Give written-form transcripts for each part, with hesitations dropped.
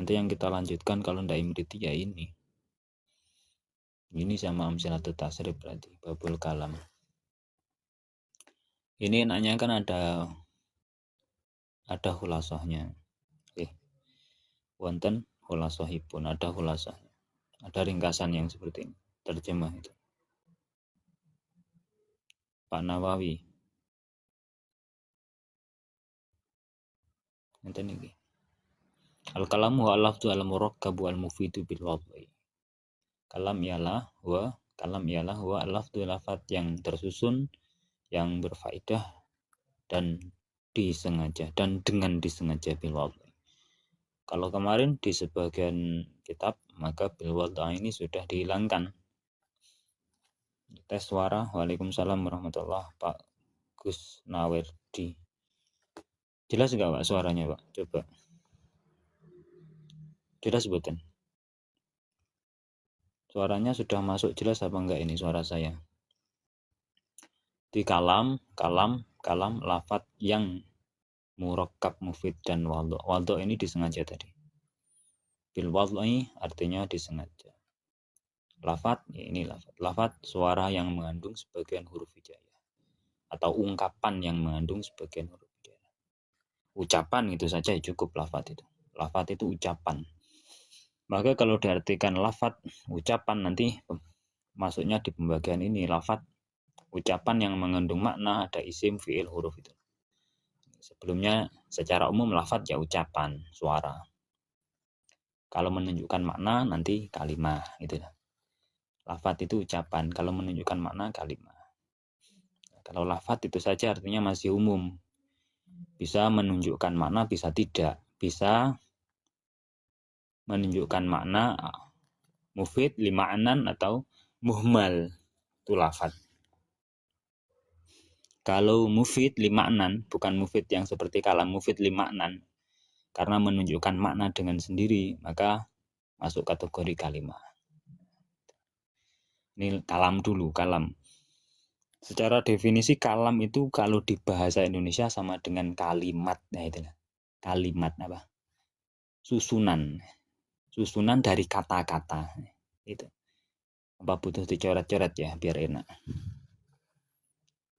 Nanti yang kita lanjutkan kalau ndak imriti ya ini sama amsilatut tasrif berarti babul kalam. Ini enaknya kan ada khulasahnya. Oke. Wonten khulasahipun, ada khulasahnya. Ada ringkasan yang seperti ini. Terjemah itu. Pak Nawawi. Nanti ini. Al-kalamu al-lafzu al-murakkabu al-mufidu bil wad'i. Kalam ialah wa al-lafzu lafaz yang tersusun, yang berfaedah dan disengaja dan dengan disengaja bil wad'i. Kalau kemarin di sebagian kitab maka bil wad'i ini sudah dihilangkan. Tes suara. Waalaikumsalam warahmatullahi Pak Gus Nawerdi. Jelas enggak Pak suaranya Pak? Coba. Jelas bukan? Suaranya sudah masuk jelas apa enggak ini suara saya? Di kalam lafaz yang murakkab, mufid dan wadhu. Wadhu ini disengaja tadi. Bil wadhi artinya disengaja. Lafaz ini lafaz suara yang mengandung sebagian huruf hijaiyah atau ungkapan yang mengandung sebagian huruf hijaiyah. Ucapan itu saja cukup lafaz itu. Lafaz itu ucapan. Maka kalau diartikan lafaz ucapan nanti masuknya di pembagian ini lafaz ucapan yang mengandung makna, ada isim, fiil, huruf itu. Sebelumnya secara umum lafaz ya ucapan, suara. Kalau menunjukkan makna nanti kalimah gitu. Lafaz itu ucapan, kalau menunjukkan makna kalimah. Kalau lafaz itu saja artinya masih umum. Bisa menunjukkan makna, bisa tidak. Bisa menunjukkan makna mufid, lima'nan atau muhmal. Itu lafaz. Kalau mufid lima'nan, bukan mufid yang seperti kalam, mufid lima'nan, karena menunjukkan makna dengan sendiri, maka masuk kategori kalimah. Ini kalam dulu, kalam. Secara definisi kalam itu kalau di bahasa Indonesia sama dengan kalimat. Nah itulah. Kalimat apa? Susunan dari kata-kata. Itu. Apa butuh dicoret-coret ya biar enak.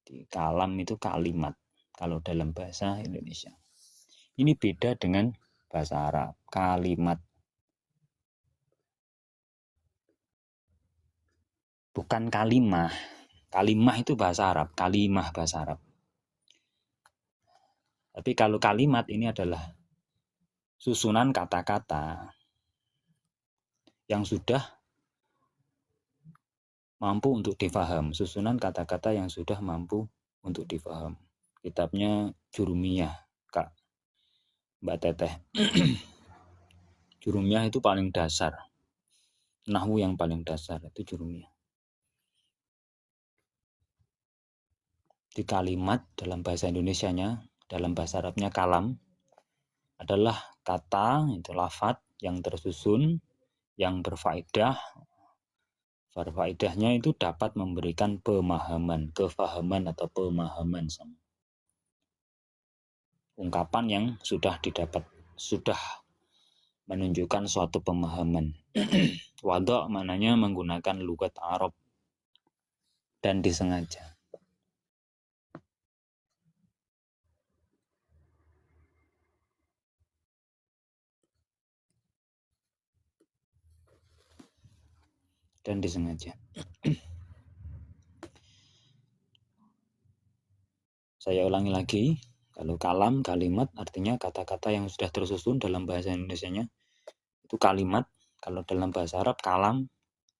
Di kalam itu kalimat kalau dalam bahasa Indonesia. Ini beda dengan bahasa Arab. Kalimat. Bukan kalimah. Kalimah itu bahasa Arab, kalimah bahasa Arab. Tapi kalau kalimat ini adalah susunan kata-kata yang sudah mampu untuk difaham, susunan kata-kata yang sudah mampu untuk difaham. Kitabnya Jurumiyah, Kak Mbak Teteh. Jurumiyah itu paling dasar. Nahwu yang paling dasar itu Jurumiyah. Di kalimat dalam bahasa Indonesianya, dalam bahasa Arabnya kalam adalah kata, itu lafaz yang tersusun, yang berfaedah. Berfaedahnya itu dapat memberikan pemahaman, kefahaman atau pemahaman sama ungkapan yang sudah didapat, sudah menunjukkan suatu pemahaman. Wadha maknanya menggunakan lugat Arab dan disengaja. Dan disengaja. Saya ulangi lagi, kalau kalam, kalimat artinya kata-kata yang sudah tersusun dalam bahasa Indonesianya itu kalimat. Kalau dalam bahasa Arab kalam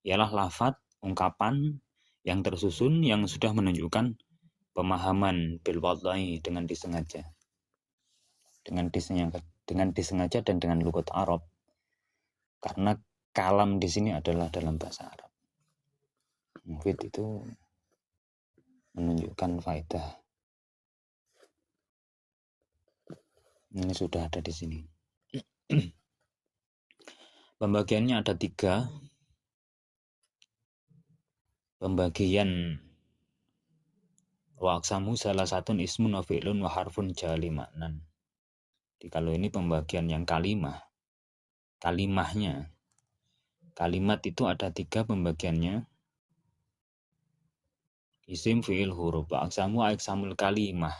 ialah lafaz, ungkapan yang tersusun yang sudah menunjukkan pemahaman bil wad'i dengan disengaja. Dengan disengaja dan dengan lugat Arab. Karena kalam di sini adalah dalam bahasa Arab. Mufid itu menunjukkan faedah. Ini sudah ada di sini. Pembagiannya ada 3. Pembagian wa aqsamu salah satu ismun wa fi'lun wa harfun jali maknan. Jadi kalau ini pembagian yang kalimah. kalimahnya. Kalimat itu ada 3 pembagiannya. Isim, fi'il, huruf. Aksamul kalimah.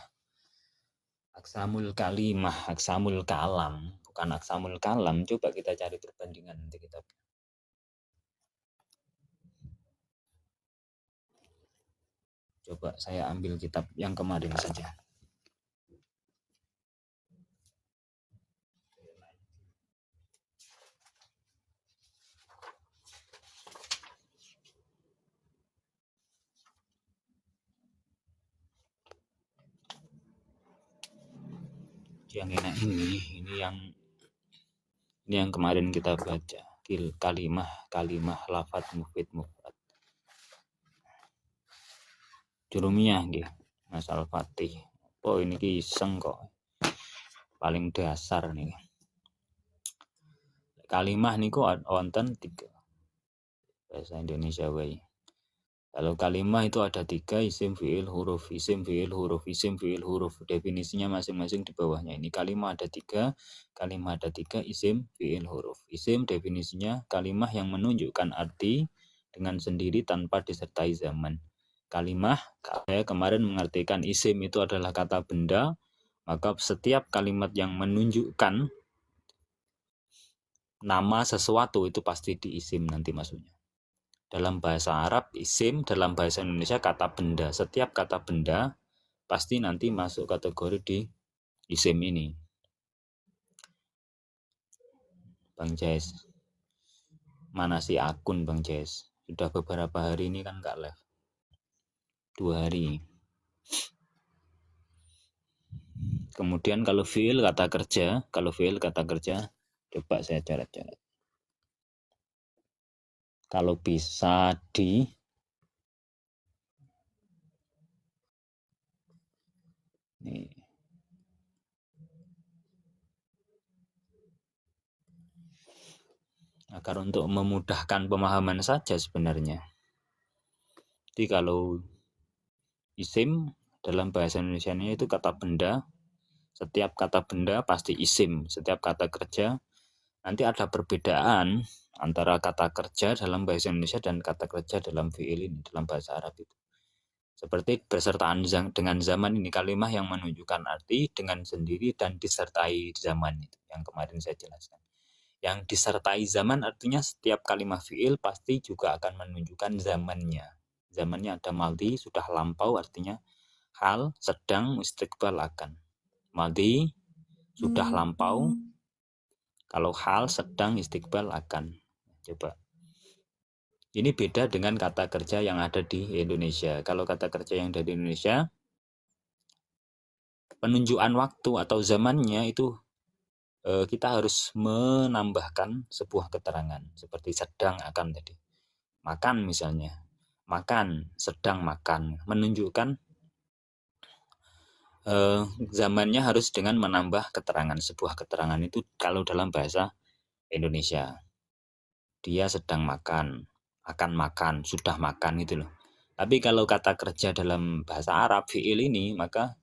Aksamul kalimah, aksamul kalam. Bukan aksamul kalam. Coba kita cari perbandingan nanti kita. Coba saya ambil kitab yang kemarin saja. Yang enak ini yang kemarin kita baca. Kalimah, lafat, mufid, mufrad. Jurumiyah nggih, Mas Al-Fatih. Oh ini iseng kok. Paling dasar nih. Kalimah niku wonten 3. Bahasa Indonesia wae. Kalau kalimah itu ada 3, isim, fi'il, huruf. Isim, fi'il, huruf. Isim, fi'il, huruf. Definisinya masing-masing di bawahnya. Ini kalimah ada 3, isim, fi'il, huruf. Isim definisinya kalimah yang menunjukkan arti dengan sendiri tanpa disertai zaman. Kalimah, saya kemarin mengartikan isim itu adalah kata benda, maka setiap kalimat yang menunjukkan nama sesuatu itu pasti diisim nanti maksudnya. Dalam bahasa Arab isim, dalam bahasa Indonesia kata benda. Setiap kata benda pasti nanti masuk kategori di isim ini. Bang Jais, mana si akun Bang Jais? Sudah beberapa hari ini kan nggak live. 2 hari. Kemudian kalau fi'il kata kerja, coba saya catat. Kalau bisa nih. Agar untuk memudahkan pemahaman saja sebenarnya. Jadi kalau isim dalam bahasa Indonesianya itu kata benda. Setiap kata benda pasti isim. Setiap kata kerja nanti ada perbedaan antara kata kerja dalam bahasa Indonesia dan kata kerja dalam fi'il ini dalam bahasa Arab itu. Seperti bersertaan dengan zaman ini, kalimah yang menunjukkan arti dengan sendiri dan disertai zaman itu yang kemarin saya jelaskan. Yang disertai zaman artinya setiap kalimah fi'il pasti juga akan menunjukkan zamannya. Zamannya ada maldi, sudah lampau artinya hal, sedang, istiqbal, akan. Maldi, sudah lampau. Kalau hal, sedang, istiqbal, akan. Coba. Ini beda dengan kata kerja yang ada di Indonesia. Kalau kata kerja yang ada di Indonesia, penunjukan waktu atau zamannya itu kita harus menambahkan sebuah keterangan. Seperti sedang, akan tadi. Makan misalnya. Makan, sedang makan. Menunjukkan zamannya harus dengan menambah keterangan. Sebuah keterangan itu kalau dalam bahasa Indonesia. Dia sedang makan, akan makan, sudah makan gitu loh. Tapi kalau kata kerja dalam bahasa Arab, fi'il ini, maka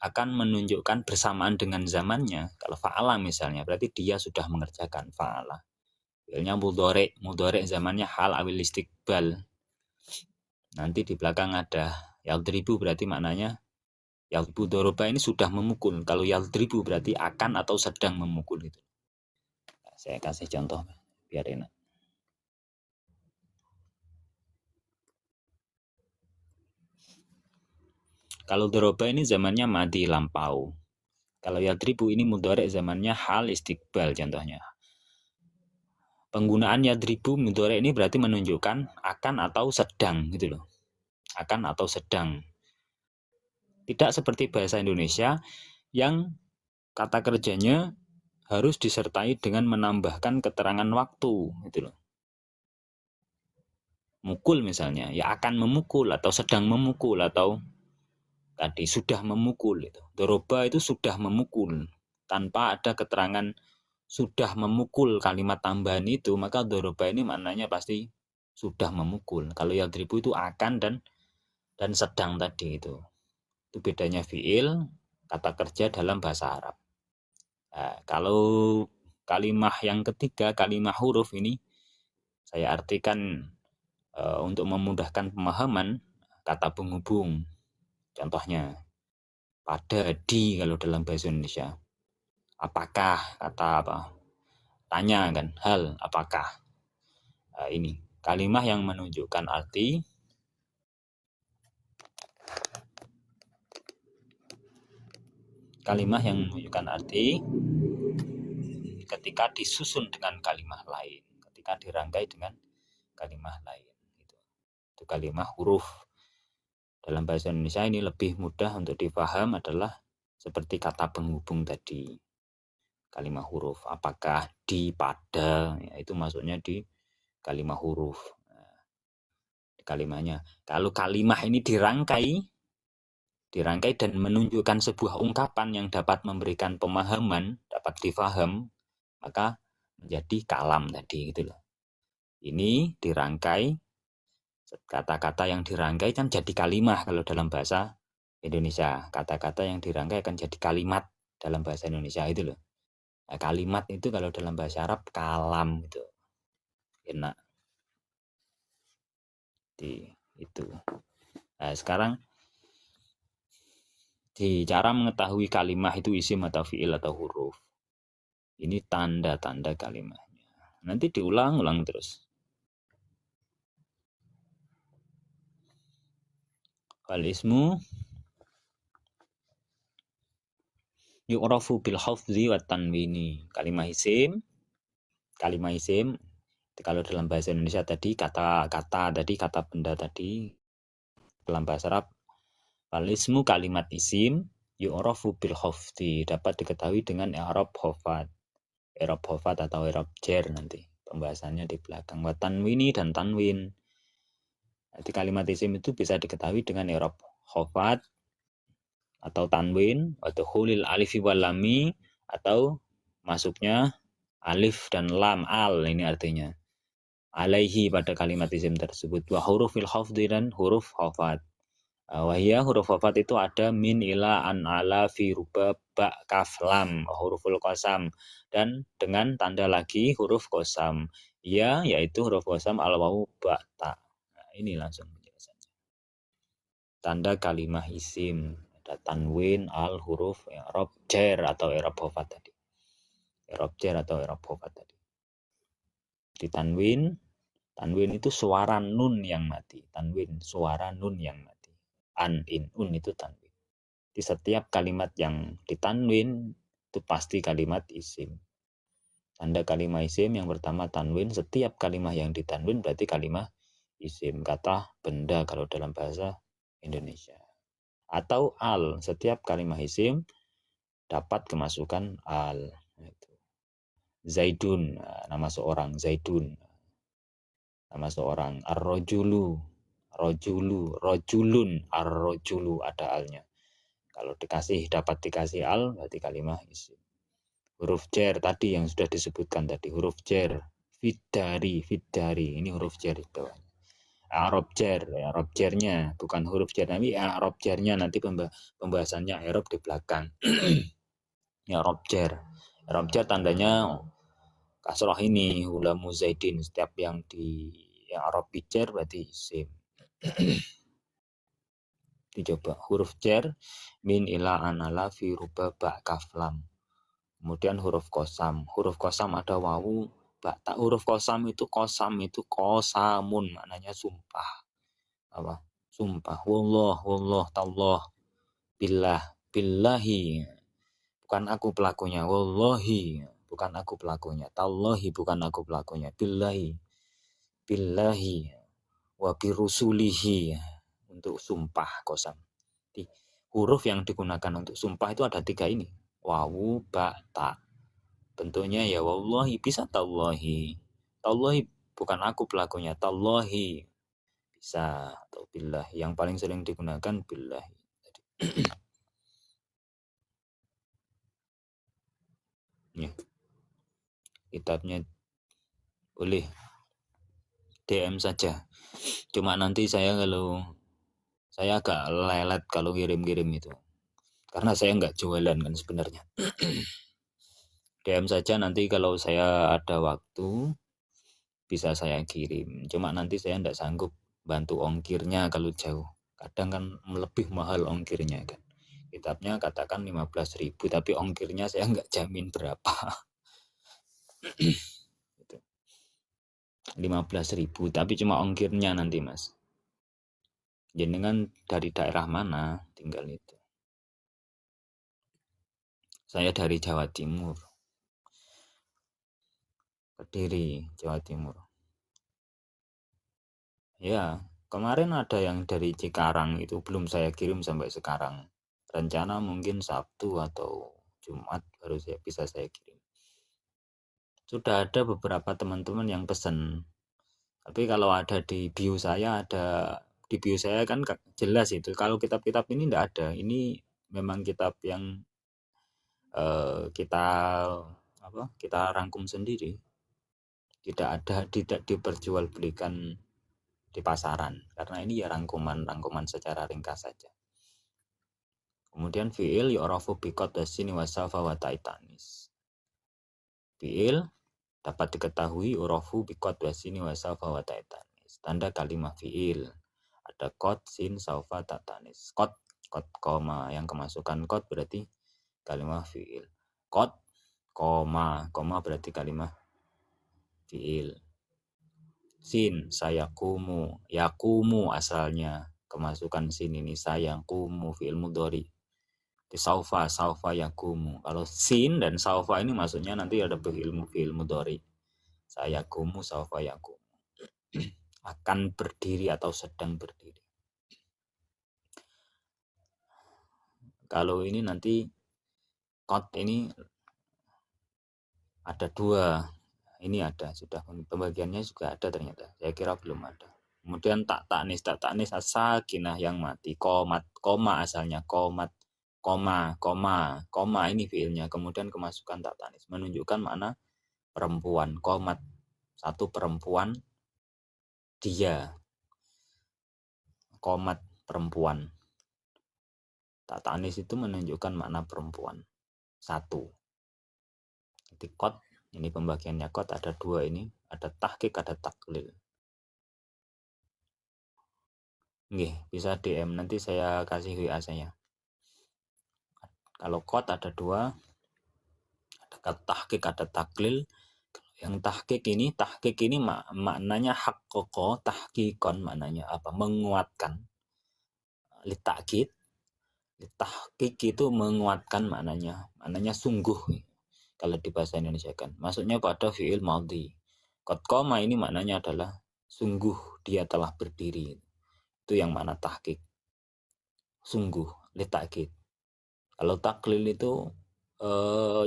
akan menunjukkan bersamaan dengan zamannya. Kalau fa'ala misalnya, berarti dia sudah mengerjakan fa'ala. Fi'ilnya mudhari' zamannya hal awil istiqbal. Nanti di belakang ada yadribu, berarti maknanya yadribu doroba ini sudah memukul. Kalau yadribu berarti akan atau sedang memukul itu. Saya kasih contoh biar enak. Kalau doroba ini zamannya madi lampau. Kalau yadribu ini mudhari' zamannya hal istiqbal contohnya. Penggunaan yadribu mudhari' ini berarti menunjukkan akan atau sedang gitu loh. Akan atau sedang. Tidak seperti bahasa Indonesia yang kata kerjanya harus disertai dengan menambahkan keterangan waktu gitu loh. Mukul misalnya, ya akan memukul atau sedang memukul atau tadi sudah memukul itu. Doroba itu sudah memukul tanpa ada keterangan sudah memukul kalimat tambahan itu, maka doroba ini maknanya pasti sudah memukul. Kalau yadribu itu akan dan sedang tadi itu. Itu bedanya fi'il, kata kerja dalam bahasa Arab. Nah, kalau Kalimah yang ketiga, kalimah huruf ini saya artikan untuk memudahkan pemahaman kata penghubung. Contohnya pada, di kalau dalam bahasa Indonesia. Apakah, kata apa? Tanya kan, hal, apakah. Ini kalimah yang menunjukkan arti ketika disusun dengan kalimah lain, ketika dirangkai dengan kalimah lain. Itu kalimah huruf. Dalam bahasa Indonesia ini lebih mudah untuk dipaham adalah seperti kata penghubung tadi. Kalimah huruf, apakah, di, pada, ya, itu masuknya di kalimah huruf. Kalimahnya. Kalau kalimah ini dirangkai dan menunjukkan sebuah ungkapan yang dapat memberikan pemahaman, dapat difaham, maka menjadi kalam tadi gitu loh. Ini dirangkai, kata-kata yang dirangkai kan jadi kalimah kalau dalam bahasa Indonesia. Kata-kata yang dirangkai akan jadi kalimat dalam bahasa Indonesia itu loh. Nah, kalimat itu kalau dalam bahasa Arab kalam itu. Enak. Itu. Nah, sekarang di cara mengetahui kalimah itu isim atau fiil atau huruf. Ini tanda-tanda kalimahnya. Nanti diulang-ulang terus. Wal ismu yu'rafu bil hafzi wa tanwini. Kalimah isim kalau dalam bahasa Indonesia tadi kata-kata tadi, kata benda tadi. Dalam bahasa Arab wal ismu kalimat isim yu'rafu bil hafzi, dapat diketahui dengan i'rab khafat. I'rab khafat atau i'rab jar nanti pembahasannya di belakang. Wa tanwini dan tanwin. Jadi kalimat isim itu bisa diketahui dengan i'rab khafat atau tanwin, atau hulil alifi wal lami, atau masuknya alif dan lam, al ini artinya. Alaihi pada kalimat isim tersebut. Wa hurufil khafdi dan huruf khafat. Wahia huruf khafat itu ada min, ila, an, ala, fi, ruba, ba, kaf, lam, huruful qasam, dan dengan tanda lagi huruf qasam. Ya yaitu huruf qasam, al, wawu, ba, ta. Nah, ini langsung penjelasannya. Tanda kalimah isim. Ada tanwin, al, huruf, i'rab jar atau i'rab khafat tadi. I'rab jar atau i'rab khafat tadi. Di tanwin itu suara nun yang mati. Tanwin, suara nun yang mati. An, in, un itu tanwin. Di setiap kalimat yang ditanwin itu pasti kalimat isim. Tanda kalimah isim yang pertama tanwin. Setiap kalimat yang ditanwin berarti kalimat isim. Kata benda kalau dalam bahasa Indonesia. Atau al, setiap kalimat isim dapat kemasukan al. Zaidun, nama seorang, Zaidun. Nama seorang, ar-rajulu, rajulun, ar-rajulu ada alnya. Kalau dapat dikasih al berarti kalimat isim. Huruf jar tadi yang sudah disebutkan tadi, huruf jar, fidari, ini huruf jar itu. Arab jarnya bukan huruf jar, tapi Arab jarnya nanti pembahasannya Arab di belakang. Arab jar tandanya kasroh ini, ulamu zaidin, setiap yang di Arab jar berarti isim. Dicoba huruf jar min, ila, anala, fi, ruba, ba, kaf, lam. Kemudian huruf kosam ada wawu, ba, ta. Huruf kosam itu kosamun, maknanya sumpah. Apa? Sumpah. Wallah, tallah, billah, billahi. Bukan aku pelakunya. Wallahi, bukan aku pelakunya. Tallahi, bukan aku pelakunya. Billahi, wa birusulihi, untuk sumpah kosam. Di huruf yang digunakan untuk sumpah itu ada 3 ini. Wawu, ba, ta. Bentuknya ya wallahi, bisa tallahi. Tallahi bukan aku pelakunya. Tallahi bisa, atau billah. Yang paling sering digunakan billah. Ya. Kitabnya boleh DM saja. Cuma nanti saya agak lelet kalau kirim-kirim itu. Karena saya nggak jualan kan sebenarnya. DM saja nanti kalau saya ada waktu bisa saya kirim. Cuma nanti saya tidak sanggup bantu ongkirnya kalau jauh. Kadang kan lebih mahal ongkirnya kan. Kitabnya katakan 15.000 tapi ongkirnya saya nggak jamin berapa. 15.000 tapi cuma ongkirnya nanti mas. Jenengan dari daerah mana tinggal itu? Saya dari Jawa Timur. Kediri, Jawa Timur. Ya, kemarin ada yang dari Cikarang itu belum saya kirim sampai sekarang. Rencana mungkin Sabtu atau Jumat baru bisa saya kirim. Sudah ada beberapa teman-teman yang pesan. Tapi kalau ada di bio saya di bio saya kan jelas itu. Kalau kitab-kitab ini tidak ada. Ini memang kitab yang kita rangkum sendiri. Tidak diperjualbelikan di pasaran karena ini ya rangkuman secara ringkas saja. Kemudian fi'il yu'rafu biqad wasini wasafa wa taitanis. Fi'il dapat diketahui urafu biqad wasini wasafa wa taitanis. Tanda kalimat fi'il ada qad, sin, saufa, tatanis. Qad koma yang kemasukan qad berarti kalimat fi'il. Qad koma berarti kalimat fi'il. Sin sayakumu, yakumu asalnya, kemasukan sin ini sayakumu fi'il mudhari. Di saufa yakumu. Kalau sin dan saufa ini maksudnya nanti ada fi'il mudhari. Sayakumu saufa yakumu. Akan berdiri atau sedang berdiri. Kalau ini nanti qad ini ada dua. Ini ada, sudah pembagiannya juga ada ternyata. Saya kira belum ada. Kemudian tak tanis as-sakinah yang mati. Koma asalnya. Koma ini fiilnya. Kemudian kemasukan tak tanis. Menunjukkan makna perempuan. Komat. Satu perempuan. Dia. Komat perempuan. Tak tanis itu menunjukkan makna perempuan. Satu. Jadi qad. Ini pembagiannya qad ada dua ini. Ada tahqiq, ada taklil. Nggih, bisa DM. Nanti saya kasih WA saya. Kalau qad ada dua. Ada tahqiq, ada taklil. Yang tahqiq ini maknanya haqqaqa, tahqiqan maknanya apa? Menguatkan. Litakid. Tahqiq itu menguatkan maknanya. Maknanya sungguh. Kalau di bahasa Indonesia kan, maksudnya pada fi'il madhi. Qad qama ini maknanya adalah sungguh dia telah berdiri. Itu yang makna tahqiq. Sungguh, litakid. Kalau taklil itu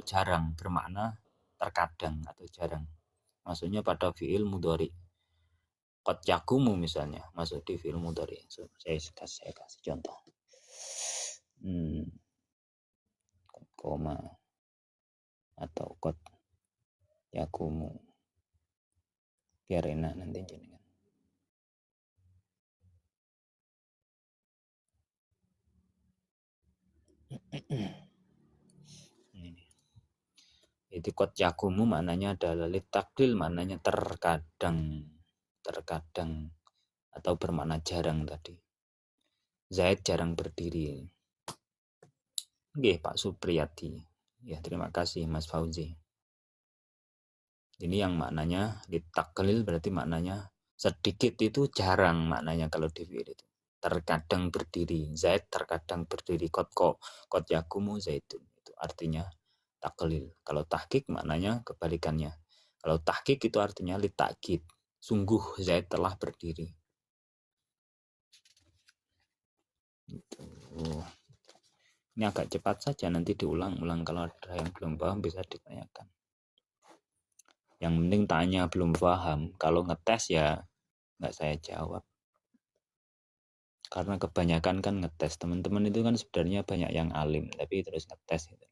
jarang, bermakna terkadang atau jarang. Maksudnya pada fi'il mudhari. Qad yakumu misalnya, masuk di fi'il mudhari. Saya kasih contoh. Koma atau qad yakumu biar enak nanti jenengan. Itu qad yakumu maknanya adalah litaklil, maknanya terkadang atau bermakna jarang tadi. Zaid jarang berdiri. Nggih, Pak Supriyati. Ya, terima kasih Mas Fauzi. Ini yang maknanya litaklil berarti maknanya sedikit itu jarang maknanya kalau di fi'il itu. Terkadang berdiri. Zaid terkadang berdiri. Qad yakumu zaidun. Itu artinya taklil. Kalau tahqiq maknanya kebalikannya. Kalau tahqiq itu artinya litakid. Sungguh Zaid telah berdiri. Gitu. Ini agak cepat saja, nanti diulang-ulang. Kalau ada yang belum paham bisa ditanyakan. Yang penting tanya belum paham. Kalau ngetes ya nggak saya jawab. Karena kebanyakan kan ngetes. Teman-teman itu kan sebenarnya banyak yang alim, tapi terus ngetes gitu.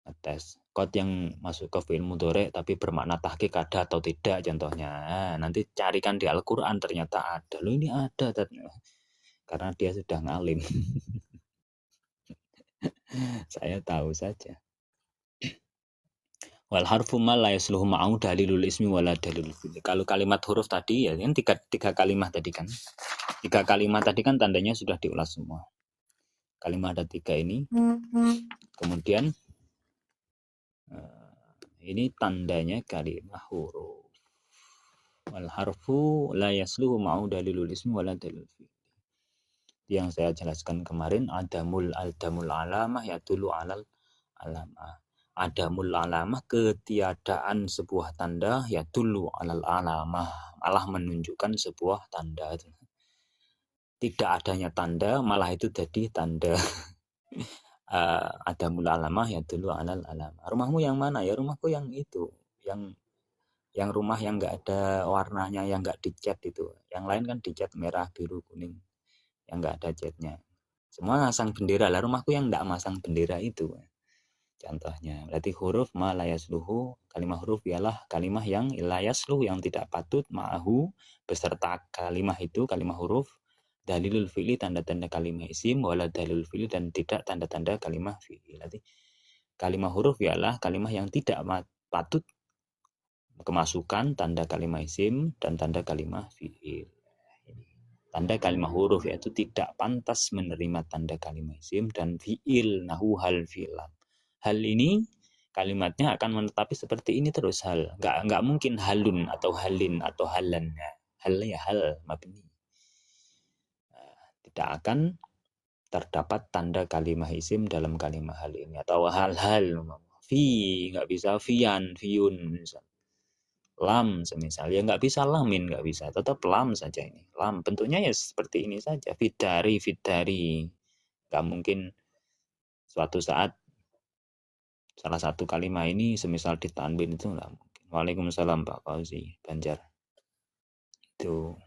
Ngetes. Qad yang masuk ke fi'il mudhari tapi bermakna tahqiq ada atau tidak contohnya. Nanti carikan di Al-Qur'an ternyata ada. Loh ini ada karena dia sudah ngalim. Saya tahu saja. Wal harfu ma la yasluhu ma'u dalilul ismi wala dalilul fi'li. Kalau kalimat huruf tadi ya kan tiga kalimat tadi kan. Tiga kalimat tadi kan tandanya sudah diulas semua. Kalimat ada tiga ini. Kemudian ini tandanya kalimat huruf. Wal harfu la yasluhu ma'u dalilul ismi wala dalilul fi'li. Yang saya jelaskan kemarin adamul alamah yadullu alal alamah. Adamul alamah ketiadaan sebuah tanda yadullu alal alamah, malah menunjukkan sebuah tanda. Tidak adanya tanda malah itu jadi tanda. Adamul alamah yadullu alal alamah. Rumahmu yang mana? Ya rumahku yang itu, yang rumah yang enggak ada warnanya, yang enggak dicat itu. Yang lain kan dicat merah, biru, kuning. Yang enggak ada catnya. Semua masang bendera. Lah rumahku yang enggak masang bendera itu. Contohnya, berarti huruf ma la yasluhu, kalimah huruf ialah kalimah yang la yasluhu, yang tidak patut, ma'ahu beserta kalimah itu, kalimah huruf, dalilul fi'li, tanda-tanda kalimah isim, wala dalilul fi'li, dan tidak tanda-tanda kalimah fi'li. Berarti kalimah huruf ialah kalimah yang tidak patut kemasukan tanda kalimah isim dan tanda kalimah fi'il. Tanda kalimah huruf yaitu tidak pantas menerima tanda kalimah isim dan fi'il, nahu hal fi'lan. Hal ini kalimatnya akan menetapi seperti ini terus, hal. Enggak mungkin halun atau halin atau halan. Hal ya hal mabni. Tidak akan terdapat tanda kalimah isim dalam kalimah hal ini atau hal-hal. Fi enggak bisa, fian, fiun misal. Lam semisal, ya enggak bisa lamin, enggak bisa, tetap lam saja ini. Lam bentuknya ya seperti ini saja. Fidari. Enggak mungkin suatu saat salah satu kalimat ini semisal ditanwin, itu enggak mungkin. Waalaikumsalam Pak Fauzi Banjar. Itu.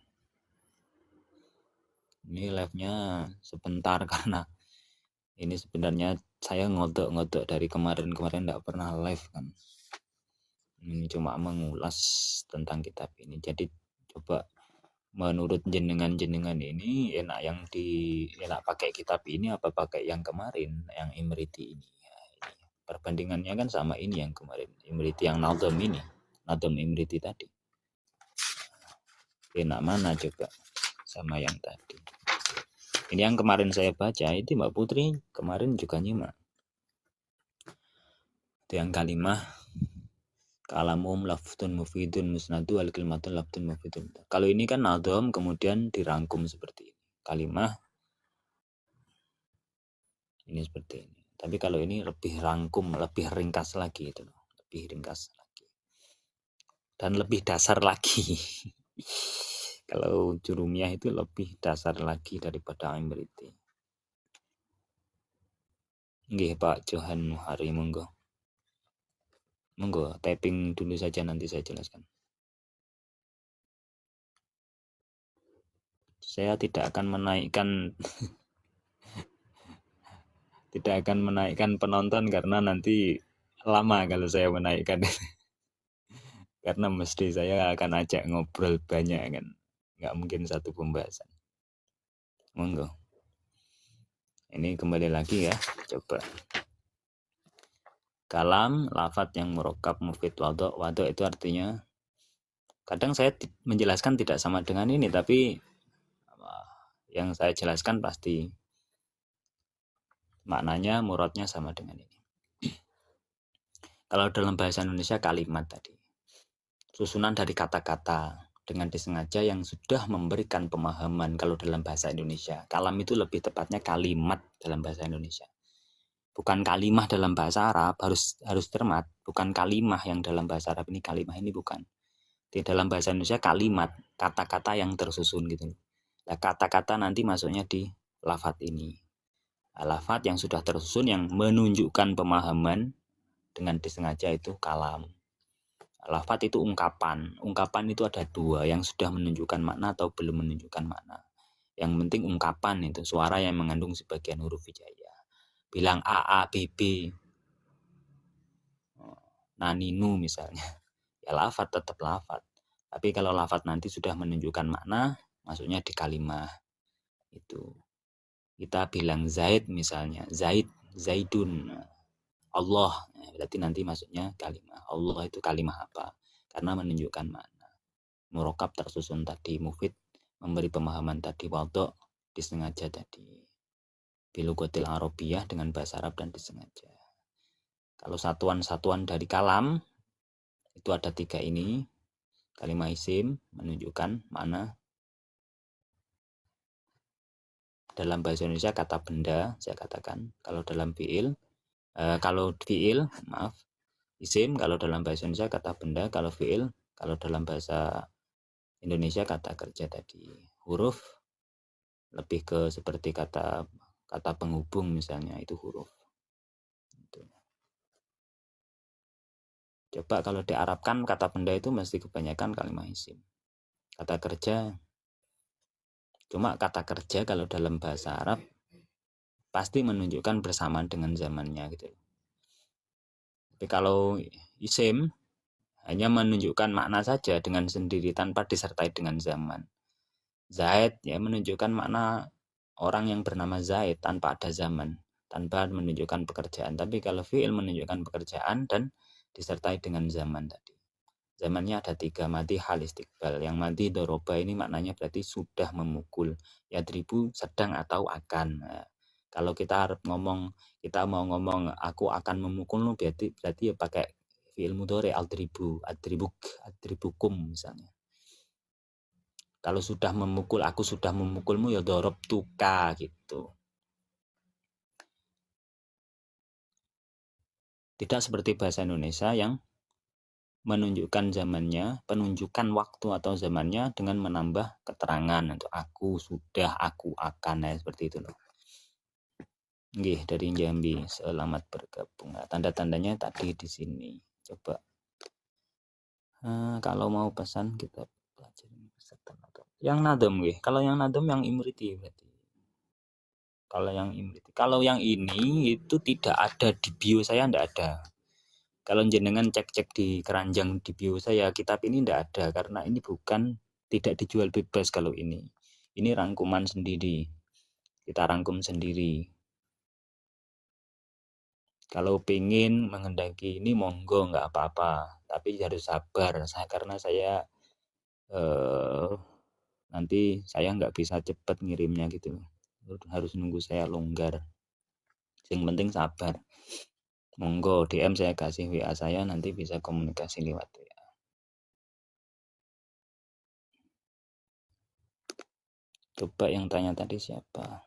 Ini live-nya sebentar karena ini sebenarnya saya ngodok dari kemarin enggak pernah live kan. Ini cuma mengulas tentang kitab ini. Jadi coba menurut jenengan ini enak pakai kitab ini apa pakai yang kemarin, yang Imriti ini. Perbandingannya kan sama ini yang kemarin, Imriti yang Nadom ini, Nadom Imriti tadi. Enak mana coba sama yang tadi. Ini yang kemarin saya baca, itu Mbak Putri kemarin juga nyimak. Itu yang kalimah kalamum laftun mufidun musnadu al kalimatun laftun mufidun. Kalau ini kan Nadom kemudian dirangkum seperti ini. Kalimah ini seperti ini. Tapi kalau ini lebih rangkum, lebih ringkas lagi itu, lebih ringkas lagi. Dan lebih dasar lagi. Kalau Jurumiyah itu lebih dasar lagi daripada Imriti. Nggih Pak Johan Muhari, monggo. Monggo typing dulu saja nanti saya jelaskan. Saya tidak akan menaikkan penonton karena nanti lama kalau saya menaikkan. Karena mesti saya akan ajak ngobrol banyak kan. Nggak mungkin satu pembahasan. Monggo. Ini kembali lagi ya, coba. Kalam, lafadz yang murokkab, mufid, wadho. Wadho itu artinya, kadang saya menjelaskan tidak sama dengan ini, tapi yang saya jelaskan pasti maknanya, muradnya sama dengan ini. Kalau dalam bahasa Indonesia kalimat tadi, susunan dari kata-kata dengan disengaja yang sudah memberikan pemahaman. Kalau dalam bahasa Indonesia, kalam itu lebih tepatnya kalimat dalam bahasa Indonesia. Bukan kalimah dalam bahasa Arab, harus cermat. Bukan kalimah yang dalam bahasa Arab ini, kalimah ini bukan. Di dalam bahasa Indonesia kalimat, kata-kata yang tersusun gitu. Nah, kata-kata nanti masuknya di lafadz ini. Lafadz yang sudah tersusun yang menunjukkan pemahaman dengan disengaja itu kalam. Lafadz itu ungkapan. Ungkapan itu ada dua, yang sudah menunjukkan makna atau belum menunjukkan makna. Yang penting ungkapan itu, suara yang mengandung sebagian huruf hijaiyah. Bilang A, B, B. Naninu misalnya. Ya lafadz tetap lafadz. Tapi kalau lafadz nanti sudah menunjukkan makna, masuknya di kalimah. Itu. Kita bilang Zaid misalnya. Zaid, Zaidun. Allah, berarti nanti masuknya kalimah. Allah itu kalimah apa? Karena menunjukkan makna. Murokab tersusun tadi, mufid memberi pemahaman tadi, wadok disengaja tadi. Bilugotil Arabiyah dengan bahasa Arab dan disengaja. Kalau satuan-satuan dari kalam itu ada 3 ini. Kalimah isim menunjukkan makna. Dalam bahasa Indonesia kata benda, saya katakan. Kalau dalam fiil, isim, kalau dalam bahasa Indonesia kata benda, kalau fiil, kalau dalam bahasa Indonesia kata kerja tadi. Huruf lebih ke seperti kata penghubung misalnya, itu huruf. Gitu. Coba kalau diarabkan kata benda itu mesti kebanyakan kalimah isim. Kata kerja, cuma kata kerja kalau dalam bahasa Arab pasti menunjukkan bersamaan dengan zamannya gitu. Tapi kalau isim hanya menunjukkan makna saja dengan sendiri tanpa disertai dengan zaman. Zaid ya menunjukkan makna orang yang bernama Zaid tanpa ada zaman, tanpa menunjukkan pekerjaan. Tapi kalau fi'il menunjukkan pekerjaan dan disertai dengan zaman tadi. Zamannya ada 3, madi, hal, istiqbal. Yang madi doroba ini maknanya berarti sudah memukul. Yadribu sedang atau akan. Nah, kalau kita mau ngomong aku akan memukul, berarti ya pakai fi'il mudhari adribukum misalnya. Kalau sudah memukul, aku sudah memukulmu ya dorob tuka gitu. Tidak seperti bahasa Indonesia yang menunjukkan zamannya, penunjukan waktu atau zamannya dengan menambah keterangan untuk aku sudah, aku akan, ya seperti itu loh. Nggih, dari Jambi, selamat bergabung. Nah, tanda-tandanya tadi di sini. Coba kalau mau pesan kita pelajari peserta nadom. Yang nadom nggih, kalau yang nadom yang imriti berarti. Kalau yang imriti. Kalau yang ini itu tidak ada di bio saya, enggak ada. Kalau jenengan cek-cek di keranjang di bio saya, kitab ini tidak ada karena ini tidak dijual bebas kalau ini. Ini rangkuman sendiri. Kita rangkum sendiri. Kalau pengen menghendaki ini monggo nggak apa-apa, tapi harus sabar. Karena saya nanti saya nggak bisa cepat ngirimnya gitu. Harus nunggu saya longgar. Yang penting sabar. Monggo DM saya kasih WA saya, nanti bisa komunikasi lewat WA. Coba yang tanya tadi siapa?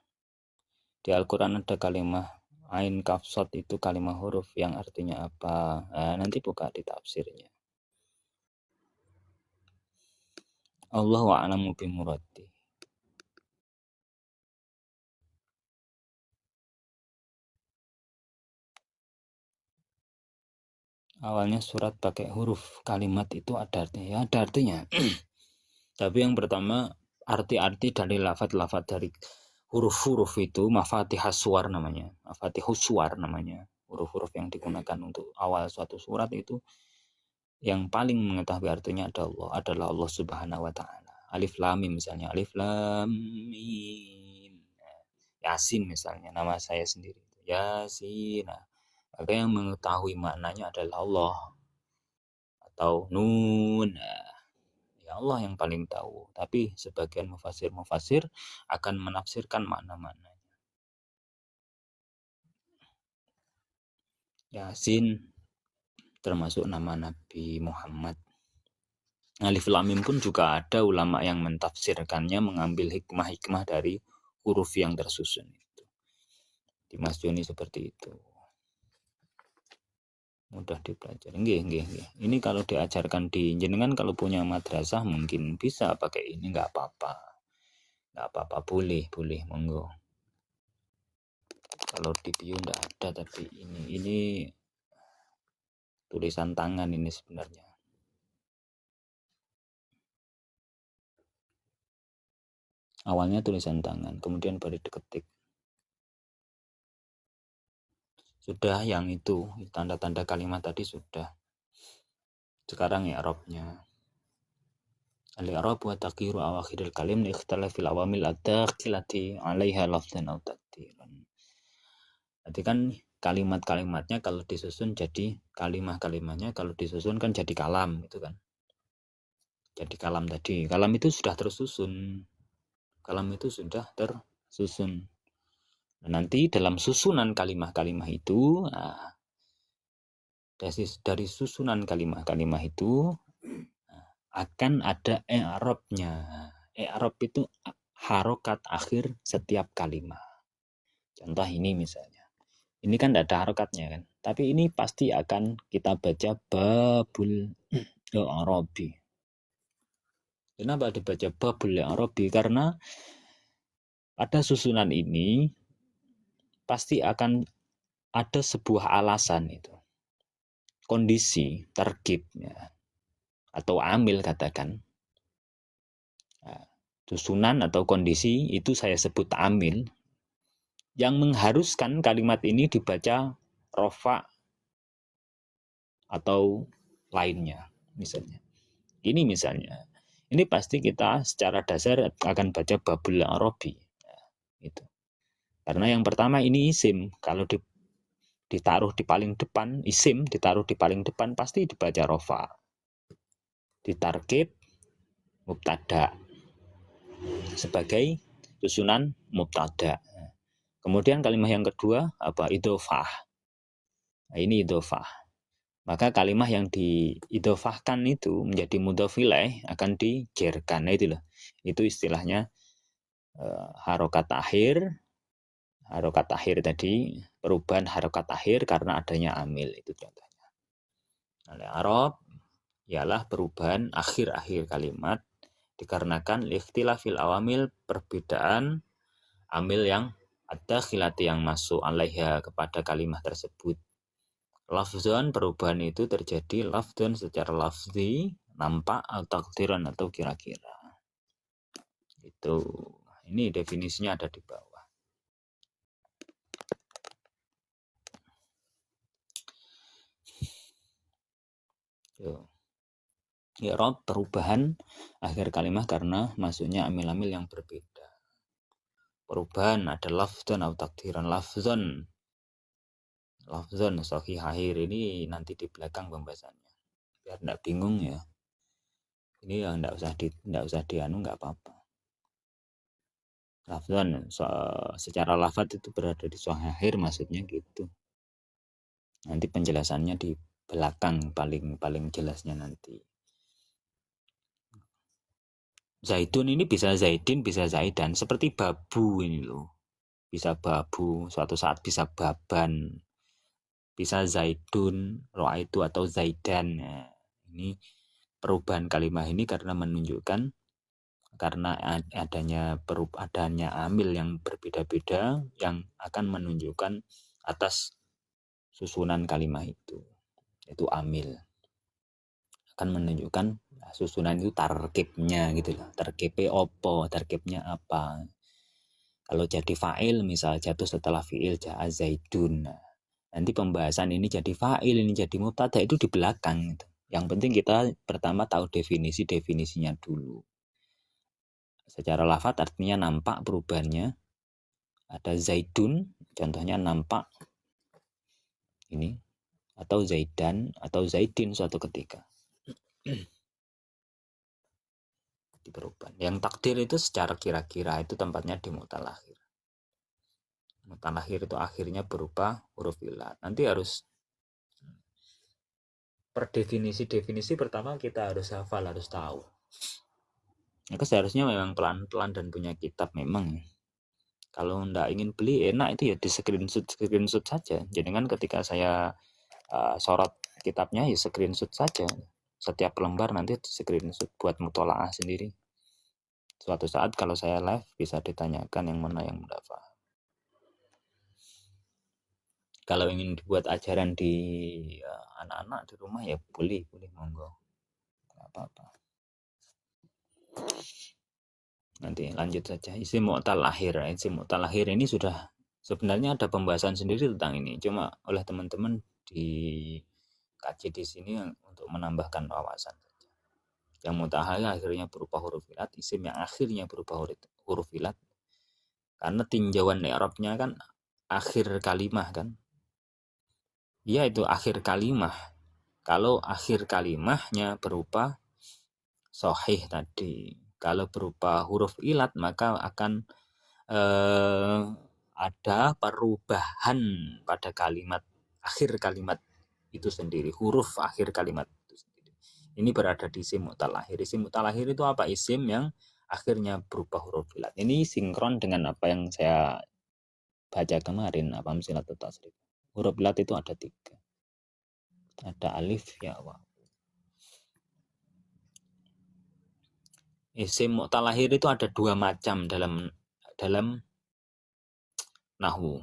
Di Al-Quran ada kalimat ain kaf sod itu kalimat huruf yang artinya apa? Nah, nanti buka di tafsirnya. Allahu a'lamu bimuradi. Awalnya surat pakai huruf, kalimat itu ada artinya, ya ada artinya. Tapi yang pertama arti-arti dari lafaz-lafaz dari huruf-huruf itu mafatihus suwar namanya. Mafatihus suwar namanya. Huruf-huruf yang digunakan untuk awal suatu surat itu yang paling mengetahui artinya adalah Allah Subhanahu wa taala. Alif lam mim misalnya, alif lam mim. Yasin misalnya, nama saya sendiri. Yasin. Nah, maka yang mengetahui maknanya adalah Allah. Atau nun. Nah, ya Allah yang paling tahu. Tapi sebagian mufasir akan menafsirkan makna-maknanya. Yasin termasuk nama Nabi Muhammad. Alif lam mim pun juga ada ulama yang mentafsirkannya, mengambil hikmah-hikmah dari huruf yang tersusun itu. Di Mas Joni seperti itu. Mudah dipelajari. Nggih. Ini kalau diajarkan di jenengan, kalau punya madrasah mungkin bisa pakai ini, nggak apa-apa, boleh, monggo. Kalau di bio nggak ada, tapi ini tulisan tangan ini sebenarnya. Awalnya tulisan tangan, kemudian baru diketik. Sudah yang itu, tanda-tanda kalimat tadi sudah. Sekarang i'rabnya. Al-i'rab wa taqdiru awakhiril kalim li ikhtilafil awamil ad-dakhilati 'alaiha lafdhan aw taqdiran. Berarti kan kalimat-kalimatnya kalau disusun jadi kalimatnya kalau disusun kan jadi kalam itu kan. Jadi kalam tadi. Kalam itu sudah tersusun. Nah, nanti dalam susunan kalimat-kalimat itu, dari susunan kalimat-kalimat itu akan ada i'rabnya. I'rab itu harokat akhir setiap kalimat. Contoh ini misalnya. Ini kan tidak ada harokatnya kan. Tapi ini pasti akan kita baca babul i'rabi. Kenapa dibaca babul i'rabi? Karena pada susunan ini pasti akan ada sebuah alasan itu. Kondisi, terkib ya, atau amil katakan. Nah, susunan atau kondisi itu saya sebut amil yang mengharuskan kalimat ini dibaca rofa atau lainnya misalnya. Ini misalnya. Ini pasti kita secara dasar akan baca babul i'rabi. Nah, itu. Karena yang pertama ini isim. Kalau ditaruh di paling depan, isim ditaruh di paling depan pasti dibaca rofa. Ditarkib mubtada sebagai susunan mubtada. Kemudian kalimat yang kedua apa? Idhofah. Nah, ini idhofah. Maka kalimat yang diidhofahkan itu menjadi mudhof ilaih akan dijerkan. Nah, itu loh. Itu istilahnya harokat akhir. Harokat akhir tadi, perubahan harokat akhir karena adanya amil, itu contohnya. Al-i'rab ialah perubahan akhir-akhir kalimat dikarenakan ikhtilafil awamil, perbedaan amil yang ada khilati yang masuk alaiha kepada kalimat tersebut. Lafzon, perubahan itu terjadi lafzon secara lafzi, nampak atau takdiran atau kira-kira. Itu. Ini definisinya ada di bawah. I'rab perubahan akhir kalimat karena masuknya amil-amil yang berbeda. Perubahan ada lafzon atau takdiran. Lafzon sahih akhir ini nanti di belakang pembahasannya. Biar enggak bingung ya. Ini yang enggak usah dianu enggak apa-apa. Lafzon secara lafaz itu berada di sahih akhir maksudnya gitu. Nanti penjelasannya di belakang paling jelasnya nanti. Zaidun ini bisa zaidin, bisa zaidan. Seperti babu ini loh. Bisa babu, suatu saat bisa baban. Bisa zaidun, ro'aitu atau zaidan. Nah, ini perubahan kalimat ini karena menunjukkan karena adanya amil yang berbeda-beda yang akan menunjukkan atas susunan kalimat itu. Itu amil. Akan menunjukkan susunan itu tarkibnya gitu loh. Tarkibnya opo, tarkibnya apa. Kalau jadi fa'il misal jatuh setelah fi'il ja'a zaidun. Nanti pembahasan ini jadi fa'il, ini jadi mubtada itu di belakang gitu. Yang penting kita pertama tahu definisinya dulu. Secara lafaz artinya nampak perubahannya. Ada zaidun, contohnya nampak ini atau zaidan atau zaidin suatu ketika. Di perubahan. Yang takdir itu secara kira-kira itu tempatnya di mu'tal akhir. Mu'tal akhir itu akhirnya berupa huruf ilat. Nanti harus per definisi pertama kita harus hafal, harus tahu. Maka seharusnya memang pelan-pelan dan punya kitab memang. Kalau ndak ingin beli enak itu ya di screenshot saja. Jadi kan ketika saya sorot kitabnya ya screenshot saja. Setiap lembar nanti di screenshot buat mutolaah sendiri. Suatu saat kalau saya live bisa ditanyakan yang mana yang mudah paham. Kalau ingin dibuat ajaran di anak-anak di rumah ya boleh monggo. Enggak apa-apa. Nanti lanjut saja. Isim mu'tal akhir. Isim mu'tal akhir ini sudah sebenarnya ada pembahasan sendiri tentang ini. Cuma oleh teman-teman dikaji di sini untuk menambahkan wawasan saja. Yang mu'tal akhirnya berupa huruf ilat, isim yang akhirnya berupa huruf ilat. Karena tinjauan i'rabnya kan akhir kalimat kan. Ya itu akhir kalimah. Kalau akhir kalimahnya berupa sahih tadi. Kalau berupa huruf ilat maka akan ada perubahan pada kalimat akhir kalimat itu sendiri, huruf akhir kalimat itu sendiri. Ini berada di isim mutalahir. Isim mutalahir itu apa? Isim yang akhirnya berupa huruf ilat. Ini sinkron dengan apa yang saya baca kemarin, apa amsilatul tasrif. Huruf ilat itu ada 3. Ada alif, ya, wa. Isim mutalahir itu ada 2 macam dalam nahwu.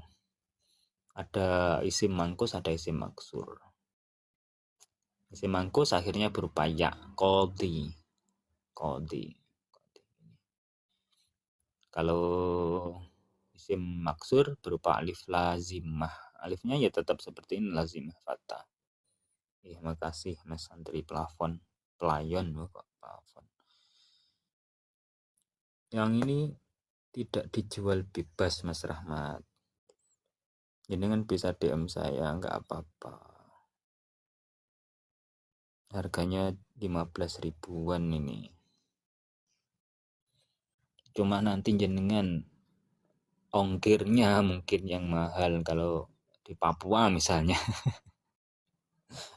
Ada isim mangkus, ada isim maksur. Isim mangkus akhirnya berupa ya, qadhi. Kalau isim maksur berupa alif lazimah. Alifnya ya tetap seperti ini, lazimah fathah. Makasih Mas Santri plafon, pelayon kok plafon. Yang ini tidak dijual bebas Mas Rahmat. Jangan bisa DM saya, nggak apa-apa. Harganya 15 ribuan ini. Cuma nanti jenengan ongkirnya mungkin yang mahal kalau di Papua misalnya.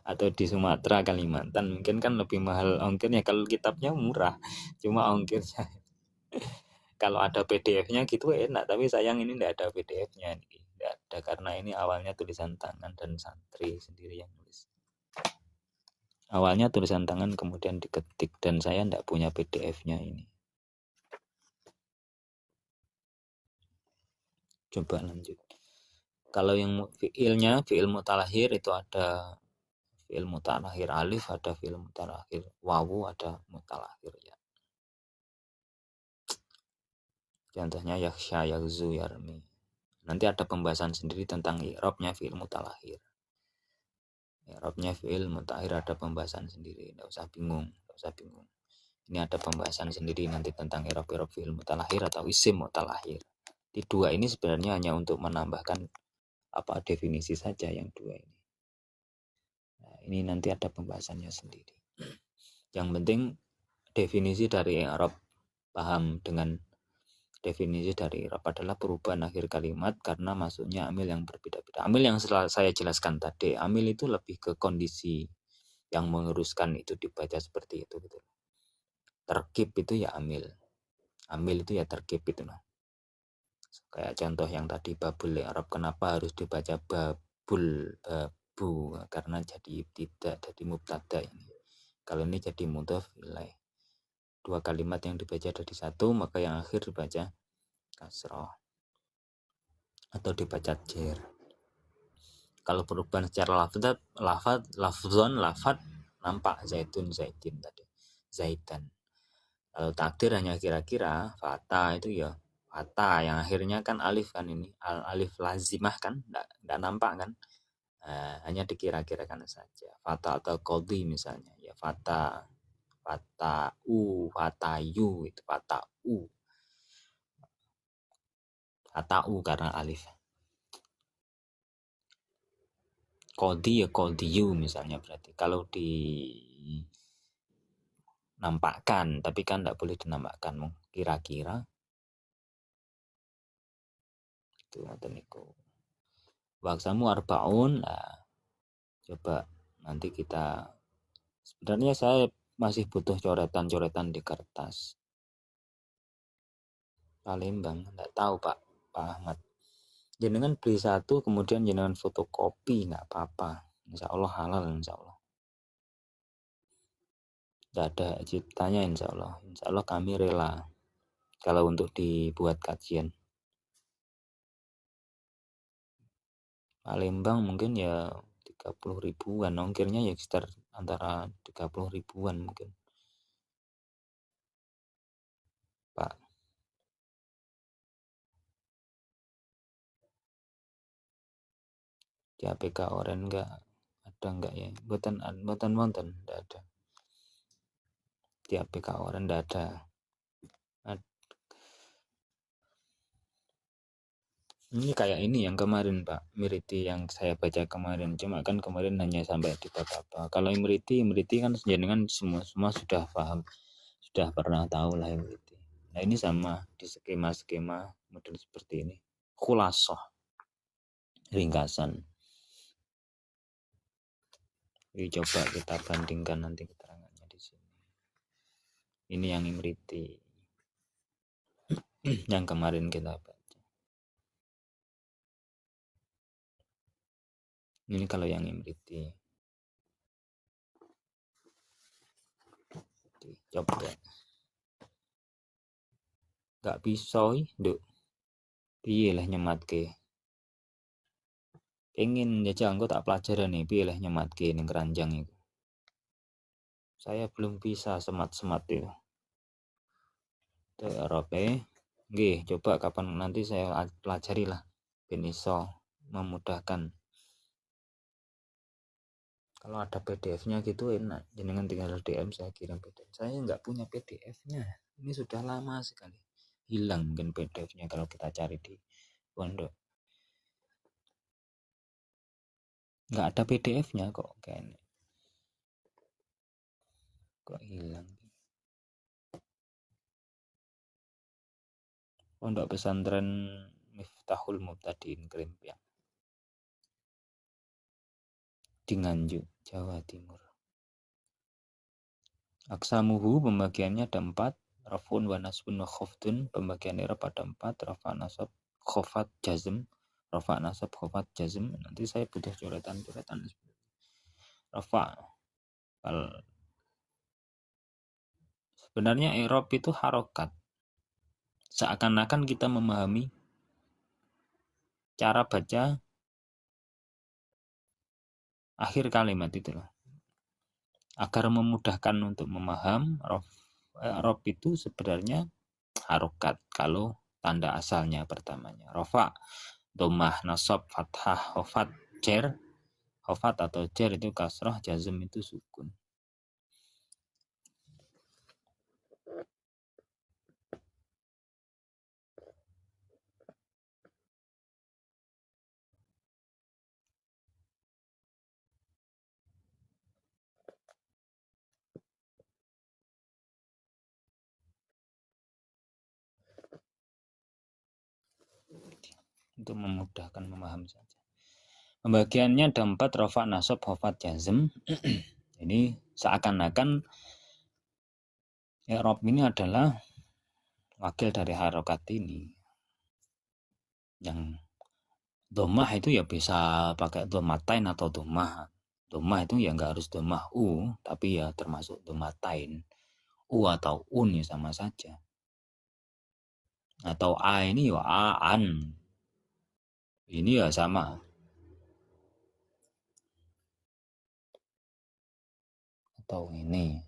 Atau di Sumatera, Kalimantan mungkin kan lebih mahal ongkirnya. Kalau kitabnya murah, cuma ongkirnya. Kalau ada PDF-nya gitu enak, tapi sayang ini tidak ada PDF-nya, tidak ada karena ini awalnya tulisan tangan dan santri sendiri yang nulis. Awalnya tulisan tangan kemudian diketik dan saya tidak punya PDF-nya ini. Coba lanjut. Kalau yang fiilnya, fiil mutalahir itu ada fiil mutalahir alif, ada fiil mutalahir wawu, ada mutalahir ya. Contohnya yakhsha, yaghzu, yarmi. Nanti ada pembahasan sendiri tentang i'rabnya fi'il mutalahir. I'rabnya fi'il mutalahir ada pembahasan sendiri, enggak usah bingung. Ini ada pembahasan sendiri nanti tentang i'rab fi'il mutalahir atau isim mutalahir. Di 2 ini sebenarnya hanya untuk menambahkan apa definisi saja yang 2 ini. Nah, ini nanti ada pembahasannya sendiri. Yang penting definisi dari i'rab, paham dengan definisi dari i'rab adalah perubahan akhir kalimat karena masuknya amil yang berbeda-beda. Amil yang saya jelaskan tadi, amil itu lebih ke kondisi yang menguruskan itu dibaca seperti itu gitu. Terkib itu ya amil. Amil itu ya terkib itu nah. Kayak contoh yang tadi babul i'rab, kenapa harus dibaca babul, babu karena jadi tidak jadi mubtada ini. Kalau ini jadi mudhaf ilaih. 2 kalimat yang dibaca dari 1, maka yang akhir dibaca kasroh atau dibaca jer. Kalau perubahan secara lafzon nampak zaitun zaitin tadi, zaitan. Kalau takdir hanya kira-kira, fata itu ya fata yang akhirnya kan alif kan ini, alif lazimah kan, enggak nampak kan. Hanya dikira-kirakan saja. Fata atau qadhi misalnya, ya fata, fatayu itu fatau. Fatau karena alif. Qadhi ya qadhiyu misalnya berarti. Kalau dinampakkan, tapi kan tidak boleh dinampakkan. Kira-kira itu ngoten niku. Waksamu arbaun. Nah, coba nanti kita, sebenarnya saya masih butuh coretan-coretan di kertas. Palembang, enggak tahu Pak Ahmad. Jenengan beli 1 kemudian jenengan fotokopi nggak apa-apa. Insya Allah halal, insya Allah. Tidak ada ciptanya insya Allah. Insya Allah kami rela kalau untuk dibuat kajian. Palembang mungkin ya 30 ribuan, ongkirnya ya sekitar antara 30 ribuan mungkin. Pak. Di APK Oren enggak ada enggak ya? Buatan enggak ada. Di APK Oren enggak ada. Ini kayak ini yang kemarin Pak, Imriti yang saya baca kemarin. Cuma kan kemarin hanya sampai di bab apa. Kalau Imriti kan jenengan semua sudah paham, sudah pernah tahu lah Imriti. Nah ini sama di skema-skema model seperti ini. Khulasoh, ringkasan. Jadi coba kita bandingkan nanti keterangannya di sini. Ini yang Imriti, yang kemarin kita baca. Ini kalau yang Imriti. Coba ya. Gak bisa, nduk. Piye lah nyematke. Pengen jajal engko tak pelajaran nih, piye lah nyematke ning keranjang itu. Saya belum bisa semat-semat itu. Erope. Nggih, coba kapan nanti saya pelajari lah. Ben iso memudahkan. Kalau ada PDF-nya gitu enak. Jenengan tinggal DM saya kirim PDF. Saya nggak punya PDF-nya. Ini sudah lama sekali. Hilang mungkin PDF-nya kalau kita cari di pondok. Nggak ada PDF-nya kok kayaknya. Kok hilang? Pondok pesantren Miftahul Mubtadiin Krempyang di Nganjuk, Jawa Timur. Aksamuhu pembagiannya ada 4, rafun wa nasbun wa khofdun pembagian i'rab ada 4, rafa nasab khofat jazm, rafa nasab khofat jazm. Nanti saya butuh coretan-coretan. Rafa sebenarnya i'rab itu harokat. Seakan-akan kita memahami cara baca akhir kalimat itu loh. Agar memudahkan untuk memaham, i'rab itu sebenarnya harokat kalau tanda asalnya pertamanya. Rafa, domah, nasab, fathah, khofat, jer. Khofat atau jer itu kasrah, jazm itu sukun. Untuk memudahkan memaham saja. Pembagiannya ada 4, rafa, nasab, khofat, jazm. Ini seakan-akan i'rab ini adalah wakil dari harokat ini. Yang domah itu ya bisa pakai domatain atau domah. Domah itu ya nggak harus domah u, tapi ya termasuk domatain. U atau un ya sama saja. Atau a ini ya aan. Ini ya sama. Atau ini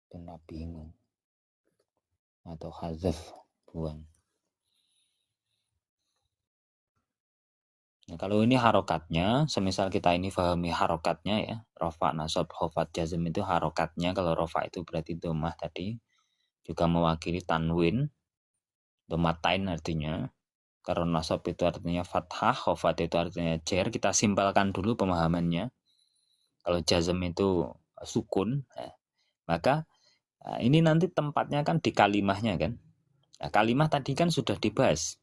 kena bingung. Atau hazaf buang. Nah, kalau ini harokatnya, semisal kita ini pahami harokatnya ya, rofa, nasab, khofat, jazm itu harokatnya. Kalau rofa itu berarti domah tadi, juga mewakili tanwin, domatain artinya. Karena nasab itu artinya fathah, khofat itu artinya jer. Kita simpelkan dulu pemahamannya. Kalau jazm itu sukun, maka ini nanti tempatnya kan di kalimahnya kan. Nah, kalimah tadi kan sudah dibahas.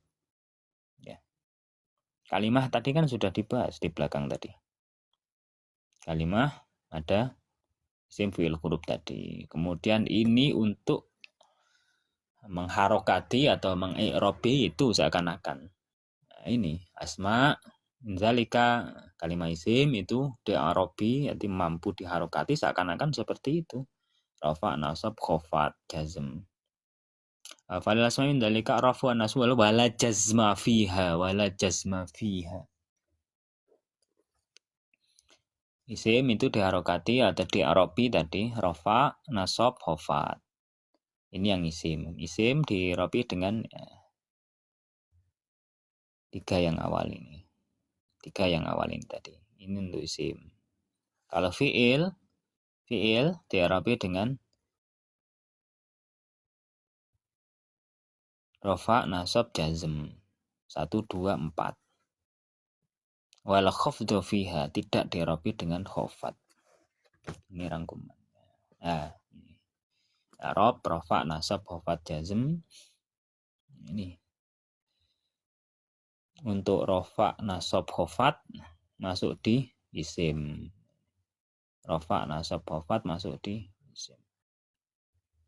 Ya. Kalimah tadi kan sudah dibahas di belakang tadi. Kalimah ada isim fi'il huruf tadi. Kemudian ini untuk mengharokati atau mengi'robi itu seakan-akan. Nah, ini asma zalika kalimat isim itu di'arobi, yaitu mampu diharokati seakan-akan seperti itu. Rafa, nasab, khofat, jazm. Falil asma min dzalika rafu an nasb wala jazma fiha Isim itu diharokati atau di'arobi tadi rafa, nasab, khofat. Ini yang isim. Isim di'arobi dengan 3 yang awal ini. 3 yang awal ini tadi. Ini untuk isim. Kalau fi'il di'arobi dengan Rafa, nasab, jazm. 1, 2, 4. Wal khafdu fiha, tidak dirobi dengan khofat. Ini rangkuman. Nah, Rob, rafa, nasab, khofat, jazm. Ini. Untuk rafa, nasab, khofat masuk di isim. Rafa, nasab, khofat masuk di isim.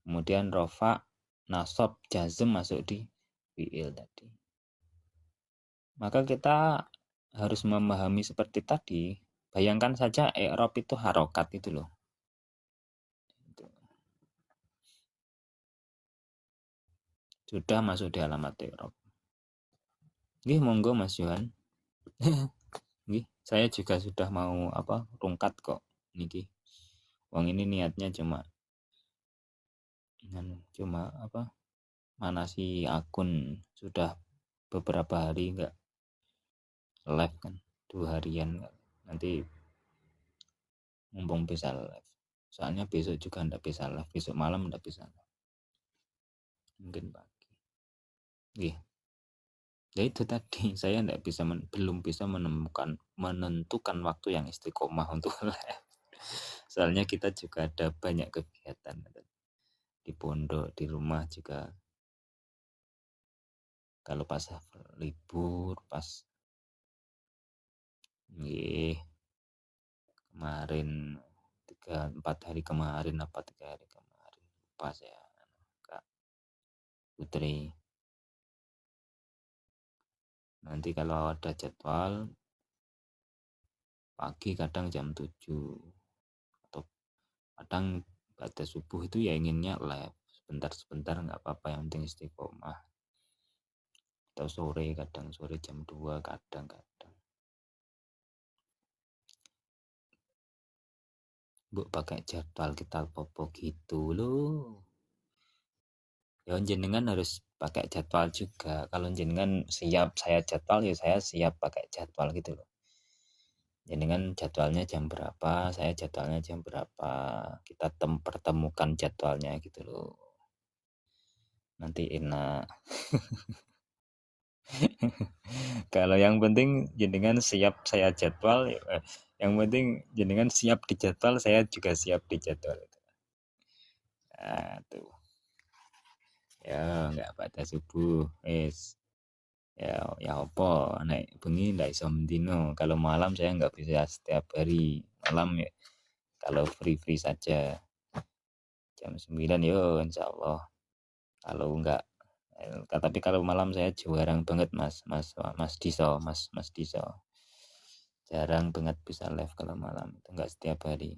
Kemudian rafa, nasab, jazm masuk di fi'il tadi. Maka kita harus memahami seperti tadi. Bayangkan saja i'rab itu harokat itu loh. Sudah masuk di alamat i'rab. Nggih, monggo Mas Johan. Nggih, saya juga sudah mau rungkat kok niki. Wong ini niatnya cuma manasi akun, sudah beberapa hari enggak live kan, 2 harian nanti mumpung bisa live. Soalnya besok juga enggak bisa live, besok malam enggak bisa live. Mungkin pagi. Nggih. Ya itu tadi, saya belum bisa menentukan waktu yang istiqomah untuk live. Soalnya kita juga ada banyak kegiatan di pondok, di rumah juga. Kalau pas libur, pas kemarin 3-4 hari kemarin apa 3 hari kemarin pas ya Kak Putri. Nanti kalau ada jadwal pagi kadang jam 7 atau kadang pada subuh itu ya inginnya live sebentar nggak apa-apa, yang penting istiqomah. Atau sore, kadang sore jam 2 kadang-kadang. Bu pakai jadwal kita popo gitu loh. Ya jenengan harus pakai jadwal juga. Kalau jenengan siap saya jadwal, ya saya siap pakai jadwal gitu loh. Jenengan jadwalnya jam berapa, saya jadwalnya jam berapa. Kita pertemukan jadwalnya gitu loh. Nanti enak. Kalau yang penting jenengan siap saya jadwal, yang penting jenengan siap di jadwal, saya juga siap di jadwal. Nah, tuh. Ya, enggak pada subuh. Ya apa, naik bengi ndak iso mendino. Kalau malam saya enggak bisa setiap hari. Malam ya kalau free saja. Jam 9 yo insyaallah. Kalau enggak tapi kalau malam saya jarang banget Mas Diso. Jarang banget bisa live kalau malam. Itu enggak setiap hari.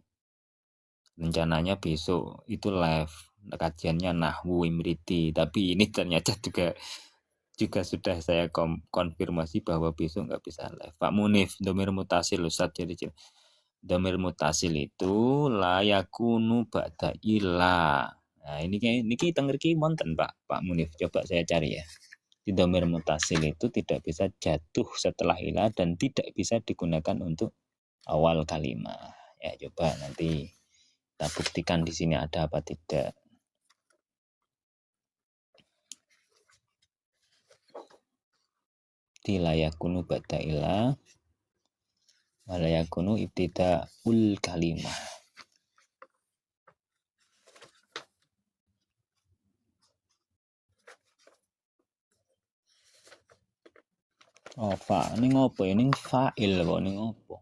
Rencananya besok itu live kajiannya Nahwu Imriti, tapi ini ternyata juga sudah saya konfirmasi bahwa besok nggak bisa live. Pak Munif, domir mutasil Ustaz, jadi domir mutasil itu layakunu ba'da ila. Nah, ini kita ngerti monten Pak Munif. Coba saya cari ya. Di domir mutasil itu tidak bisa jatuh setelah ila dan tidak bisa digunakan untuk awal kalimat. Ya coba nanti kita buktikan di sini ada apa tidak. Di layakunu ba'da ila walayakunu ibtida'ul kalimah. Oh, fa ini ngopo? Ini fa'il kok, ini ngopo?